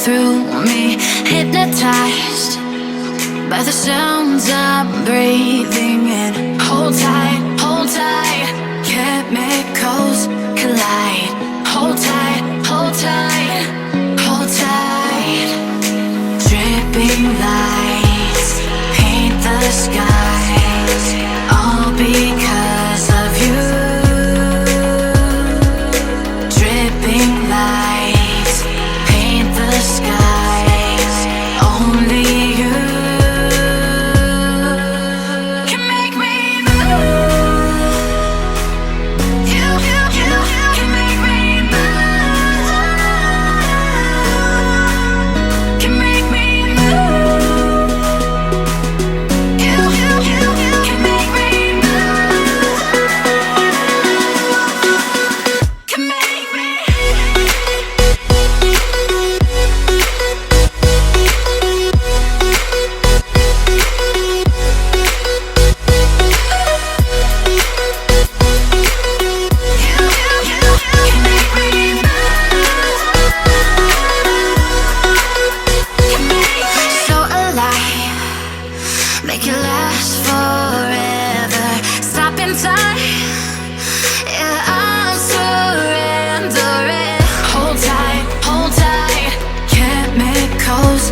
through me, hypnotized by the sounds I'm breathing in. Hold tight, chemicals collide. Hold tight, hold tight, hold tight. Dripping lights paint the skies, all because of you. Dripping lights paint the skies, only you can make me move. You can make me move. Can make me move. You can make me move. Can make me. So alive, make it last forever. Stop in time, yeah, I'm surrendering. Hold tight, chemicals